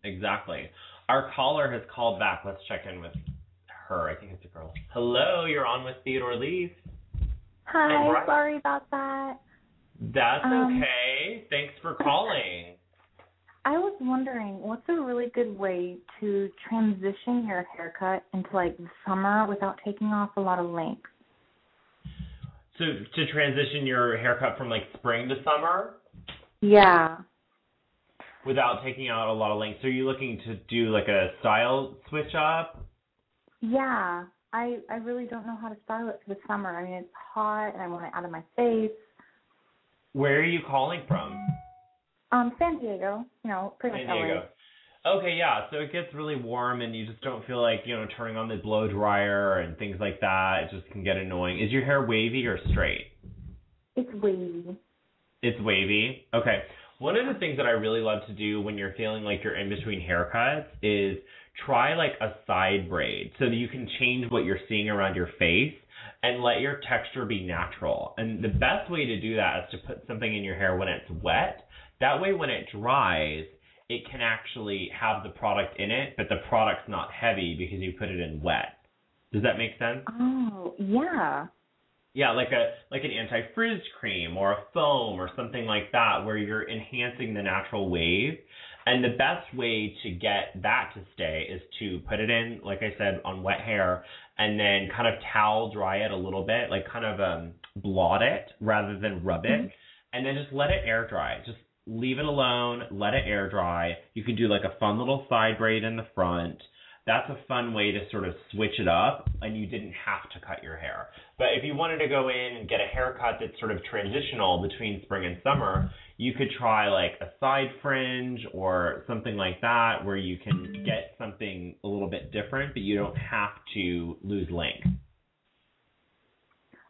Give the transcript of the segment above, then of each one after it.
Exactly. Our caller has called back. Let's check in with her. I think it's a girl. Hello, you're on with Theodore Leaf. Hi, sorry about that. That's okay. Thanks for calling. I was wondering, what's a really good way to transition your haircut into like the summer without taking off a lot of length? So to transition your haircut from like spring to summer? Yeah. Without taking out a lot of length. So are you looking to do like a style switch up? Yeah. I really don't know how to style it for the summer. I mean, it's hot and I want it out of my face. Where are you calling from? San Diego, pretty much San Diego. LA. Okay, yeah. So it gets really warm and you just don't feel like, turning on the blow dryer and things like that. It just can get annoying. Is your hair wavy or straight? It's wavy. It's wavy? Okay. One of the things that I really love to do when you're feeling like you're in between haircuts is try like a side braid so that you can change what you're seeing around your face and let your texture be natural. And the best way to do that is to put something in your hair when it's wet. That way when it dries, it can actually have the product in it, but the product's not heavy because you put it in wet. Does that make sense? Oh, yeah. Yeah, like an anti-frizz cream or a foam or something like that where you're enhancing the natural wave. And the best way to get that to stay is to put it in, like I said, on wet hair and then kind of towel dry it a little bit, like kind of blot it rather than rub it. Mm-hmm. And then just let it air dry. Just leave it alone, let it air dry. You can do like a fun little side braid in the front. That's a fun way to sort of switch it up, and you didn't have to cut your hair. But if you wanted to go in and get a haircut that's sort of transitional between spring and summer, you could try like a side fringe or something like that where you can get something a little bit different, but you don't have to lose length.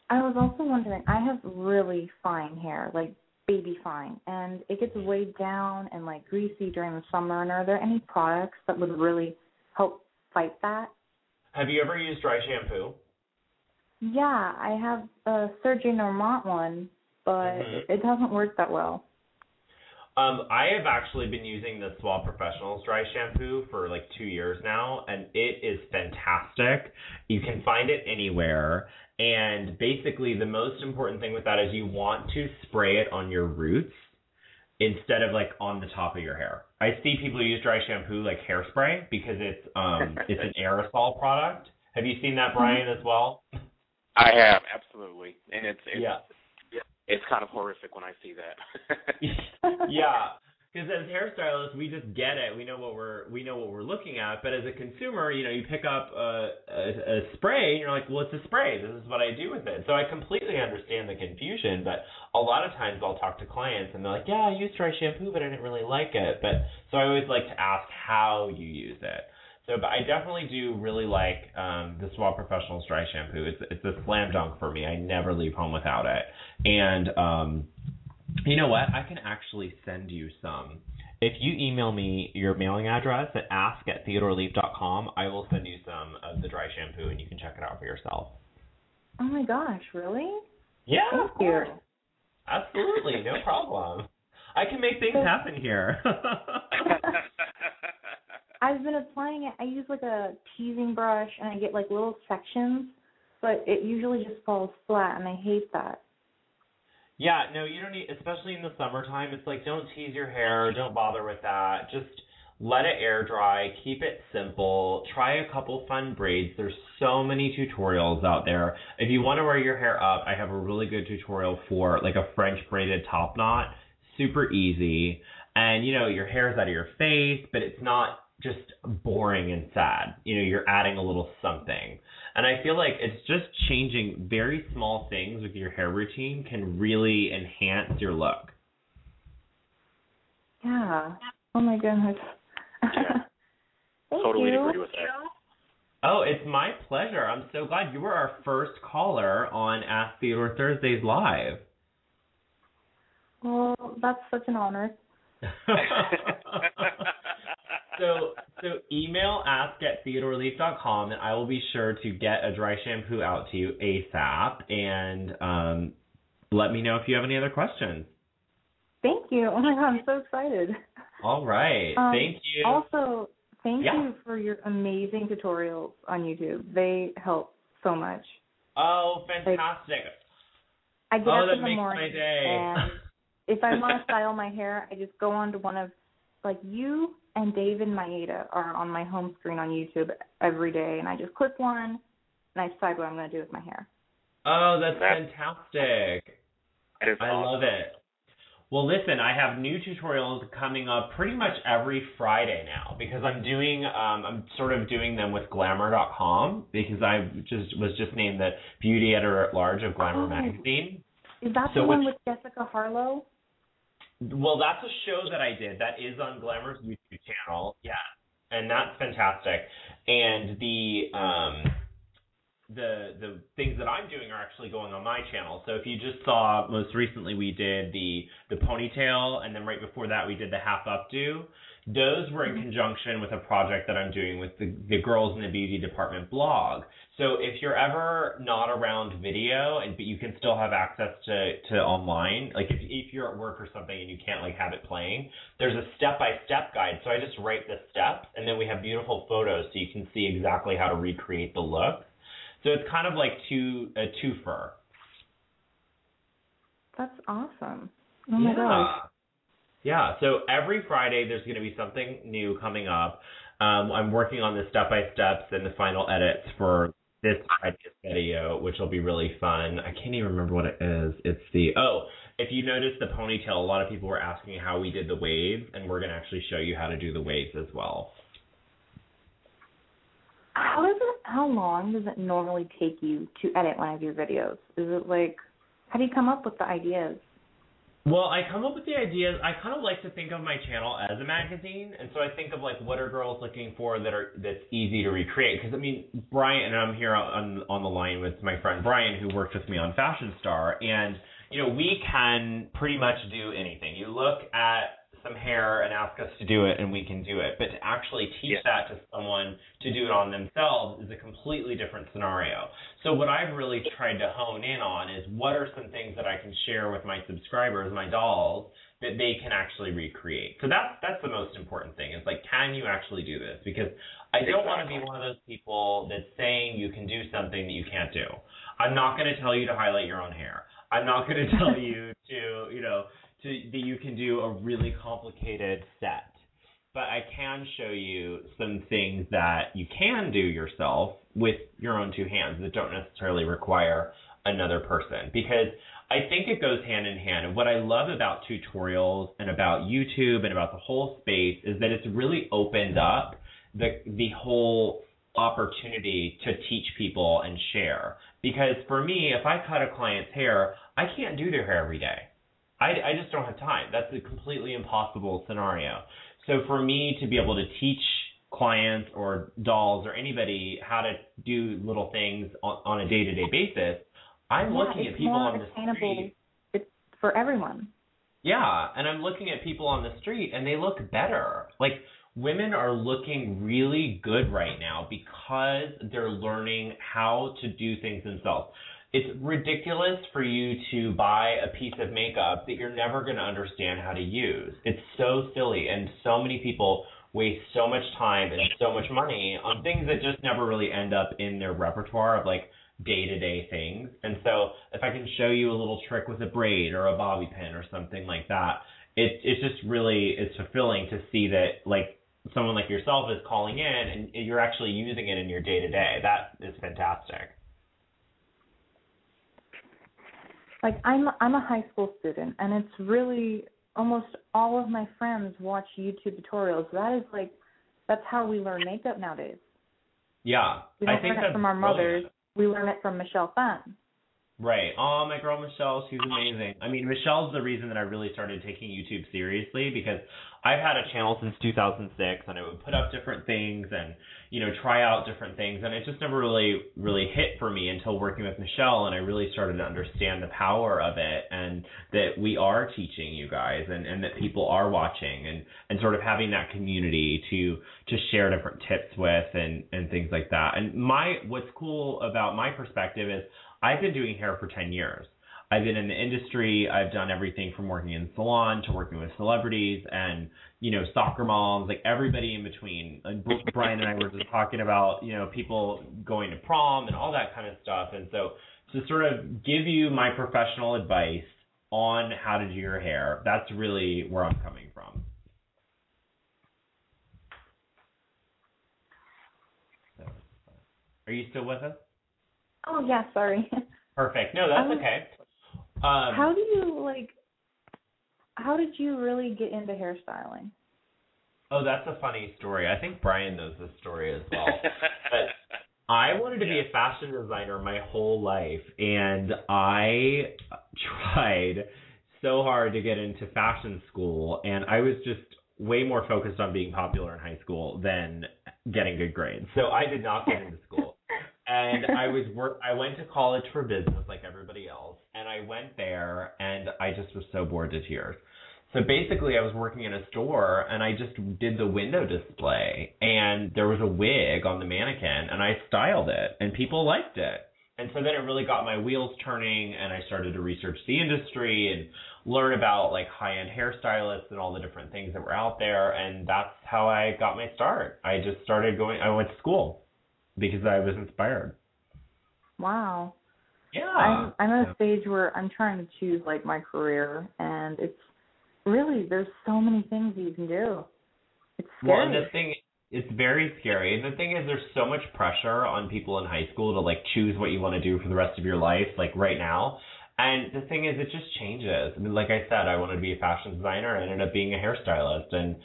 I was also wondering, I have really fine hair, like baby fine, and it gets weighed down and like greasy during the summer. And are there any products that would really help fight that? Have you ever used dry shampoo? Yeah, I have a Sergio Normant one, but it doesn't work that well. I have actually been using the Suave Professionals dry shampoo for like 2 years now, and it is fantastic. You can find it anywhere, and basically the most important thing with that is you want to spray it on your roots instead of like on the top of your hair. I see people use dry shampoo like hairspray because it's an aerosol product. Have you seen that, Brian, as well? I have, absolutely, and it's kind of horrific when I see that. Yeah, because as hairstylists, we just get it. We know what we're looking at. But as a consumer, you pick up a spray, and you're like, well, it's a spray. This is what I do with it. So I completely understand the confusion. But a lot of times, I'll talk to clients, and they're like, yeah, I use dry shampoo, but I didn't really like it. So I always like to ask how you use it. But I definitely do really like the Suave Professionals dry shampoo. It's a slam dunk for me. I never leave home without it. And you know what? I can actually send you some. If you email me your mailing address at ask@theodoreleaf.com, I will send you some of the dry shampoo, and you can check it out for yourself. Oh, my gosh, really? Yeah, Thank you. Absolutely, no problem. I can make things happen here. I've been applying it. I use like a teasing brush, and I get like little sections, but it usually just falls flat, and I hate that. Yeah, no, you don't need, especially in the summertime, it's like don't tease your hair, don't bother with that. Just let it air dry, keep it simple, try a couple fun braids. There's so many tutorials out there. If you want to wear your hair up, I have a really good tutorial for like a French braided top knot. Super easy. And, your hair is out of your face, but it's not just boring and sad. You're adding a little something. And I feel like it's just changing very small things with your hair routine can really enhance your look. Yeah. Oh, my goodness. Yeah. Thank totally you. agree with that. Oh, it's my pleasure. I'm so glad you were our first caller on Ask Theodore Thursdays Live. Well, that's such an honor. So email ask@theodoreleaf.com, and I will be sure to get a dry shampoo out to you ASAP. And let me know if you have any other questions. Thank you. Oh, my God, I'm so excited. All right. Thank you. Also, thank you for your amazing tutorials on YouTube. They help so much. Oh, fantastic. I get up in the makes morning my day. and if I want to style my hair, I just go on to one of, like, you and David Maeda are on my home screen on YouTube every day, and I just click one, and I decide what I'm going to do with my hair. Oh, that's fantastic. That is I awesome. love it. Well, listen, I have new tutorials coming up pretty much every Friday now because I'm sort of doing them with Glamour.com because I was just named the beauty editor at large of Glamour magazine. Is that the one with Jessica Harlow? Well, that's a show that I did. That is on Glamour's YouTube channel. Yeah. And that's fantastic. And the things that I'm doing are actually going on my channel. So if you just saw, most recently we did the ponytail, and then right before that we did the half updo. Those were in conjunction with a project that I'm doing with the Girls in the Beauty Department blog. So if you're ever not around video, but you can still have access to online, like if you're at work or something and you can't like have it playing, there's a step-by-step guide. So I just write the steps, and then we have beautiful photos so you can see exactly how to recreate the look. So it's kind of like a twofer. That's awesome. Oh my gosh. Yeah, so every Friday there's going to be something new coming up. I'm working on the step-by-steps and the final edits for this Friday's video, which will be really fun. I can't even remember what it is. It's if you notice the ponytail, a lot of people were asking how we did the waves, and we're going to actually show you how to do the waves as well. How long does it normally take you to edit one of your videos? Is it like, how do you come up with the ideas? Well, I come up with the ideas. I kind of like to think of my channel as a magazine, and so I think of like what are girls looking for that's easy to recreate. Because I mean, Brian, and I'm here on the line with my friend Brian, who worked with me on Fashion Star, and we can pretty much do anything. You look at some hair and ask us to do it, and we can do it. But to actually teach that to someone to do it on themselves is a completely different scenario. So what I've really tried to hone in on is what are some things that I can share with my subscribers, my dolls, that they can actually recreate. So that's the most important thing. It's like, can you actually do this? Because I don't want to be one of those people that's saying you can do something that you can't do. I'm not going to tell you to highlight your own hair. I'm not going to tell you that you can do a really complicated set. But I can show you some things that you can do yourself with your own two hands that don't necessarily require another person. Because I think it goes hand in hand. And what I love about tutorials and about YouTube and about the whole space is that it's really opened up the whole opportunity to teach people and share. Because for me, if I cut a client's hair, I can't do their hair every day. I just don't have time. That's a completely impossible scenario. So for me to be able to teach clients or dolls or anybody how to do little things on a day-to-day basis, I'm looking at people on the street. It's for everyone. Yeah, and I'm looking at people on the street, and they look better. Like, women are looking really good right now because they're learning how to do things themselves. It's ridiculous for you to buy a piece of makeup that you're never going to understand how to use. It's so silly, and so many people waste so much time and so much money on things that just never really end up in their repertoire of like day-to-day things. And so if I can show you a little trick with a braid or a bobby pin or something like that, it's just really, it's fulfilling to see that like someone like yourself is calling in and you're actually using it in your day-to-day. That is fantastic. Like, I'm a high school student, and it's really almost all of my friends watch YouTube tutorials. That's how we learn makeup nowadays. Yeah. We don't learn it from our mothers. We learn it from Michelle Phan. Right. Oh, my girl Michelle, she's amazing. I mean, Michelle's the reason that I really started taking YouTube seriously, because I've had a channel since 2006, and I would put up different things and, try out different things, and it just never really hit for me until working with Michelle, and I really started to understand the power of it, and that we are teaching you guys, and that people are watching, and sort of having that community to share different tips with and things like that. And what's cool about my perspective is I've been doing hair for 10 years. I've been in the industry. I've done everything from working in salon to working with celebrities and, soccer moms, like everybody in between. And Brian and I were just talking about, people going to prom and all that kind of stuff. And so to sort of give you my professional advice on how to do your hair, that's really where I'm coming from. Are you still with us? Oh, yeah, sorry. Perfect. No, that's okay. How did you really get into hairstyling? Oh, that's a funny story. I think Brian knows this story as well. But I wanted to be a fashion designer my whole life, and I tried so hard to get into fashion school, and I was just way more focused on being popular in high school than getting good grades. So I did not get into school. And I went to college for business like everybody else, and I went there, and I just was so bored to tears. So basically, I was working in a store, and I just did the window display, and there was a wig on the mannequin, and I styled it, and people liked it. And so then it really got my wheels turning, and I started to research the industry and learn about like high-end hairstylists and all the different things that were out there, and that's how I got my start. I just started I went to school because I was inspired. Wow. Yeah. I'm at a stage where I'm trying to choose like my career, and it's really, there's so many things you can do. It's scary. Well, and the thing, it's very scary. And the thing is, there's so much pressure on people in high school to like choose what you want to do for the rest of your life, like right now. And the thing is, it just changes. I mean, like I said, I wanted to be a fashion designer. I ended up being a hairstylist, and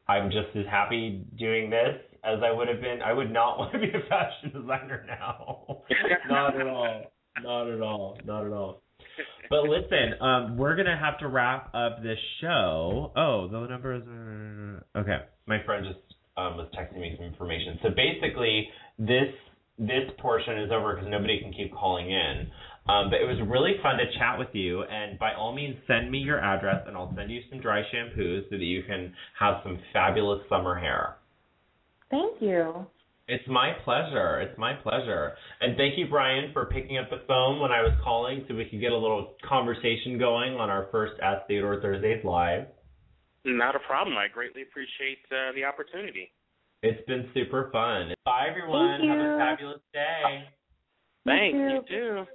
I'm just as happy doing this as I would have been. I would not want to be a fashion designer now. Not at all. Not at all. Not at all. But listen, we're going to have to wrap up this show. Oh, the number is... Okay. My friend just was texting me some information. So basically, this portion is over because nobody can keep calling in. But it was really fun to chat with you. And by all means, send me your address, and I'll send you some dry shampoos so that you can have some fabulous summer hair. Thank you. It's my pleasure. It's my pleasure. And thank you, Brian, for picking up the phone when I was calling so we could get a little conversation going on our first Ask Theodore Thursdays Live. Not a problem. I greatly appreciate the opportunity. It's been super fun. Bye, everyone. Thank you. Have a fabulous day. Thanks. You too.